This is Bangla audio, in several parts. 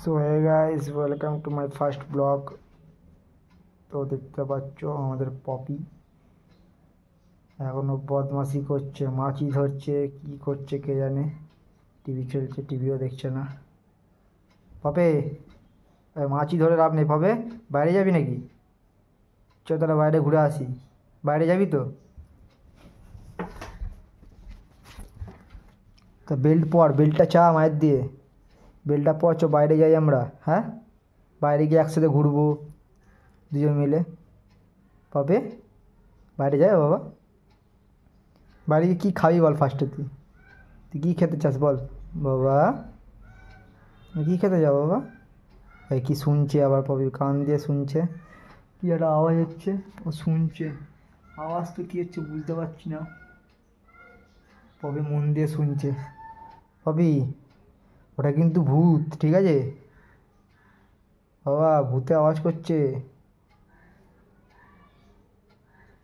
So hey guys, welcome to my first blog. তো দেখতে পাচ্ছ আমাদের পপি এখনও বদমাশি করছে, মাছি ধরছে, কি করছে কে জানে। টিভি চলছে, টিভিও দেখছে না। পপে, মাছি ধরে লাভ নেই। পপে, বাইরে যাবি নাকি? চ তাহলে বাইরে ঘুরে আসি। বাইরে যাবি তো? তা বেল্ট পর, বেল্টটা চা মায়ের দিয়ে, বেল্টটা পর। চ বাইরে যাই আমরা। হ্যাঁ, বাইরে গিয়ে একসাথে ঘুরবো দুজন মিলে। পপে, বাইরে যাই বাবা। বাইরে গিয়ে কী খাবি বল ফার্স্টে? তুই তুই কী খেতে চাস বল বাবা? কী খেতে যাও বাবা? এই কী শুনছে আবার পপি? কান দিয়ে শুনছে, কী একটা আওয়াজ হচ্ছে, ও শুনছে। আওয়াজ তো কী হচ্ছে বুঝতে পারছি না। পপি মন দিয়ে শুনছে। পপি, ওটা কিন্তু ভূত, ঠিক আছে বাবা? ভূতে আওয়াজ করছে।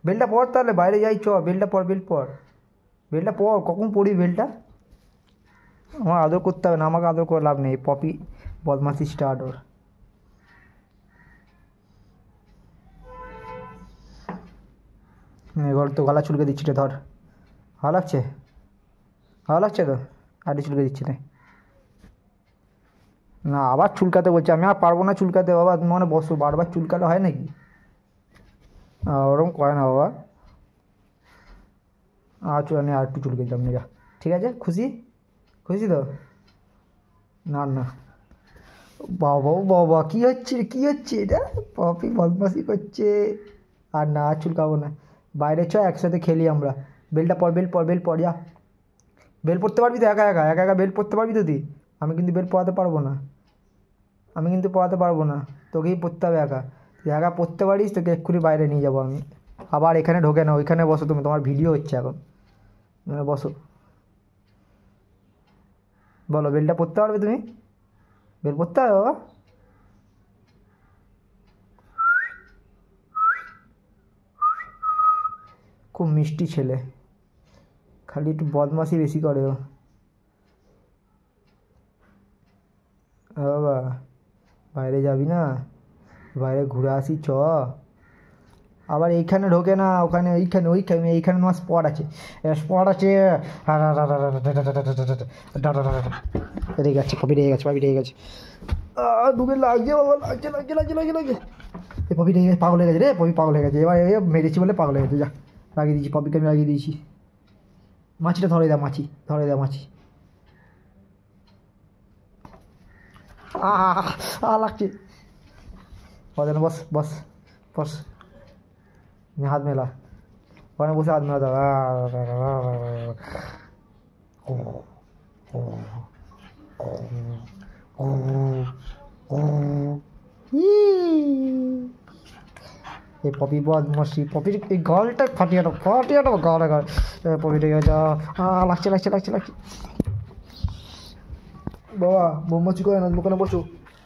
বেলটা পর, তাহলে বাইরে যাই চ। বেলটা পর, বেল্ট পর, বেলটা পর। কখন পড়ি বেলটা? আমার আদর করতে হবে না, আমাকে আদর করে লাভ নেই। পপি বদমাসি স্টার্ট ওর। এবার তো গলা চুলকে দিচ্ছি রে, ধর। ভালো লাগছে? ভালো লাগছে তো? আরে চুলকে দিচ্ছি রে। না, আবার চুলকাতে বলছে। আমি আর পারবো না চুলকাতে বাবা। তুমি মানে বসো, বারবার চুলকালে হয় নাকি? ওরকম করে না বাবা। আমি আর একটু চুলকে দিলাম না, যা। ঠিক আছে, খুশি? খুশি তো? না না, বাবা বাবা, কী হচ্ছে কী হচ্ছে এটা? পপি বদমাসি করছে। আর না, আর চুলকাবো না। বাইরে চ, একসাথে খেলি আমরা। বেলটা পর, বেল পর, বেল পর, যা। বেল পড়তে পারবি তো? একা একা একা একা বেল পড়তে পারবি তো তুই? আমি কিন্তু বেল পড়াতে পারবো না। আমি কিন্তু পড়াতে পারবো না, তোকেই পড়তে হবে একা। তুই একা পড়তে পারিস, তোকে এক্ষুনি বাইরে নিয়ে যাবো আমি। আবার এখানে ঢোকে না, ওইখানে বসো তুমি, তোমার ভিডিও হচ্ছে এখন। বসো। বলো, বেলটা পড়তে পারবে তুমি? বেল পড়তে হবে বাবা। খুব মিষ্টি ছেলে, খালি একটু বদমাশি বেশি করে ও। বাবা, বাইরে যাবি না? বাইরে ঘুরে আসি চ। আবার এইখানে ঢোকে না, ওখানে ওইখানে ওইখানে এইখানে তোমার স্পট আছে, স্পট আছে। রেগে গেছে পপি, রেগে গেছে, পপি রেগে গেছে। ডুবে লাগছে বাবা, লাগছে লাগছে লাগছে লাগছে লাগছে। এই পপি রেগে গেছে, পাগল হয়ে গেছে রে। পপি পাগল হয়ে গেছে, এবার মেরেছি বলে পাগল হয়ে গেছে। যা, লাগিয়ে দিয়েছি পপিকে, আমি লাগিয়ে দিয়েছি। মাছিটা ধরে দাও, মাছি ধরে দাও, মাছি। লাগছে। বস বস বস, হাত মেলা। ওখানে বসে হাত মেলা দাও। এই পপি বদমাসি, পপির এই গালটা ফাটিয়ে দাও, ফাটিয়ে দাও গালে গাল। পপি রেগে যা। লাগছে লাগছে লাগছে লাগছে। বাবা বদমাসি করে না, দোকানে বসো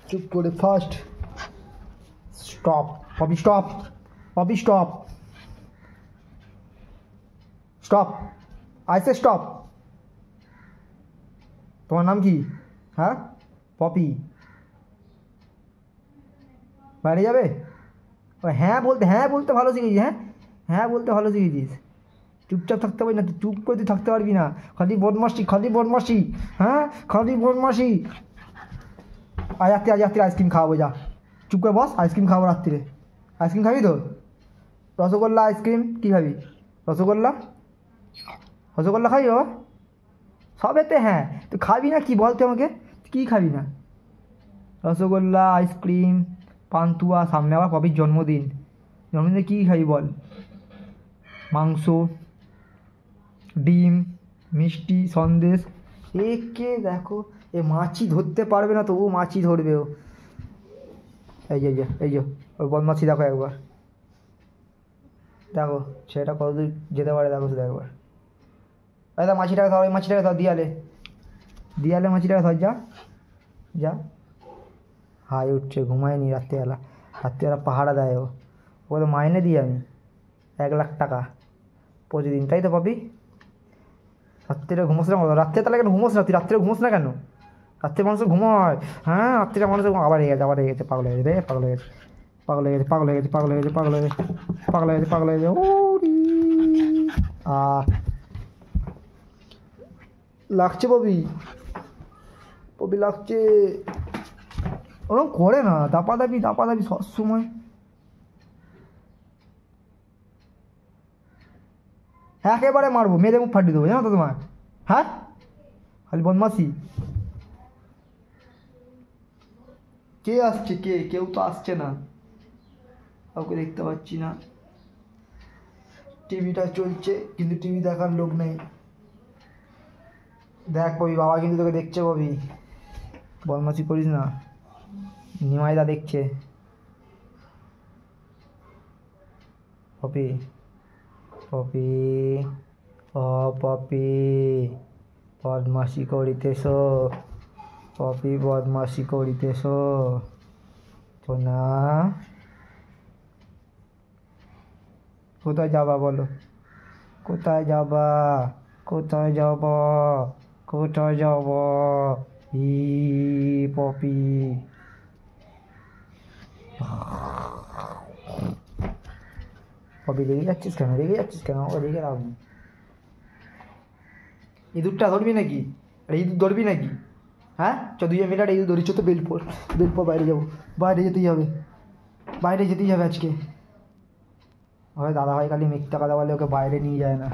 চুপ করে। First stop Poppy, stop Poppy, stop stop, I say stop. তোমার নাম কি? হ্যাঁ, পপি। বাইরে যাবে? ও হ্যাঁ বলতে, হ্যাঁ বলতে ভালো শিখেছিস। হ্যাঁ, হ্যাঁ বলতে ভালো শিখেছিস। চুপচাপ থাকতে পারি না? তুই চুপ করে তুই থাকতে পারবি না? খালি বদমাসি, খালি বদমাসি। হ্যাঁ, খালি বদমাসি। আজ রাত্রে, আজ রাত্রে আইসক্রিম খাওয়াবো, যা। চুপ করে বস, আইসক্রিম খাওয়াবো রাত্রিরে। আইসক্রিম খাবি তো? রসগোল্লা, আইসক্রিম, কী খাবি? রসগোল্লা, রসগোল্লা খাবি বাবা? সবেতে হ্যাঁ। তুই খাবি না কি বল তুই আমাকে? তুই কী খাবি না? রসগোল্লা, আইসক্রিম, পান্তুয়া। সামনে আবার পপির জন্মদিন, জন্মদিনে কী খাবি বল? মাংস, ডিম, মিষ্টি, সন্দেশ। একে দেখো, এ মাছি ধরতে পারবে না, তবু মাছি ধরবে ও। এই যে, এই যে ওর বদমাছি দেখো একবার। দেখো সেটা কতদূর যেতে পারে, দেখো শুধু একবার। দাদা মাছিটাকে ধর, ওই মাছিটাকে ধর, দিয়ালে, দিয়ালে মাছিটাকে ধর, যা যা। হাই উঠছে, ঘুমায়নি রাত্রিবেলা, রাত্রিবেলা পাহারা দেয় ও। ওকে তো মাইনে দিই আমি 1,00,000 টাকা প্রতিদিন, তাই তো পাবি? রাত্রিরে ঘুমোস না? রাত্রে তাহলে কেন ঘুমোস না তুই? রাত্রে ঘুমোস না কেন? রাত্রে মানুষ ঘুমায়, হ্যাঁ রাত্রিটা মানুষ আবার হয়ে গেছে পাগল হয়ে গেছে রে, পাগল হয়ে গেছে, পাগল হয়ে গেছে, পাগল হয়ে গেছে, পাগল হয়ে গেছে, পাগল হয়ে গেছে, পাগল হয়ে গেছে, পাগল হয়ে গেছে। লাগছে ববি, ববি লাগছে। ওরকম করে না, দাপাদাপি সবসময়। একেবারে মারবো, মেরে মুখ ফাটিয়ে দেবো, জানো তো তোমার। হ্যাঁ খালি বদমাসি। কে আসছে? কেউ তো আসছে না, কাউকে দেখতে পাচ্ছি না। টিভিটা চলছে কিন্তু টিভি দেখার লোক নেই। দেখ ববি, বাবা কিন্তু তোকে দেখছে ববি, বদমাসি করিস না। নিমাইদা দেখছে। পপি, পপি, ও পপি, বদমাসি করিতেছ, পপি বদমাসি করিতেছ তো না। কোথায় যাবা বলো, কোথায় যাবা, কোথায় যাব, কোথায় যাব? ই পপি, পপি রেগে যাচ্ছিস কেন, রেগে যাচ্ছিস কেন? ও রেগে লাভ নেই। ইঁদুরটা ধরবি নাকি? আরে ইঁদুর ধরবি নাকি? হ্যাঁ চ, 2 মিনিট ইঁদুর ধরি, চ তো বেলপুর, বাইরে যাবো, বাইরে যেতেই হবে, বাইরে যেতেই হবে আজকে। ওই দাদাভাই খালি মিথ্যা কথা বলে, ওকে বাইরে নিয়ে যায় না,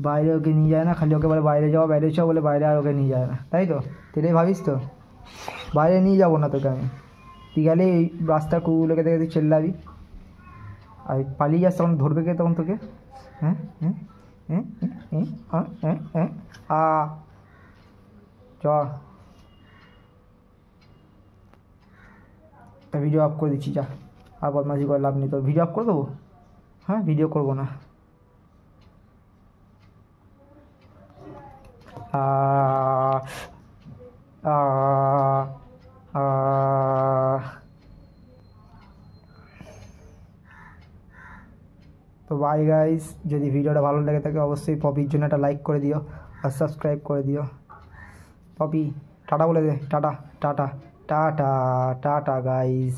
বাইরে ওকে নিয়ে যায় না, খালি ওকে বলে বাইরে যাও, বাইরে যাও বলে, বাইরে আর ওকে নিয়ে যায় না, তাই তো? তুই ভাবিস তো বাইরে নিয়ে যাবো না তোকে আমি। তুই গেলে এই রাস্তার কুকুরগুলোকে দেখে তুই চেল্লাবি, আর পালিয়ে যাস তখন ধরবে কে তখন তোকে? হ্যাঁ হ্যাঁ হ্যাঁ হ্যাঁ হ্যাঁ হ্যাঁ হ্যাঁ চ। তা ভিডিও অফ করে দিচ্ছি, যা, আর বদমাশি করে লাভ নেই, তোর ভিডিও অফ করে দেবো। হ্যাঁ ভিডিও করবো না। তো বাই গাইস, যদি ভিডিওটা ভালো লেগে থাকে অবশ্যই পপির জন্য একটা লাইক করে দিও আর সাবস্ক্রাইব করে দিও। পপি টাটা বলে দে, tata tata tata tata guys.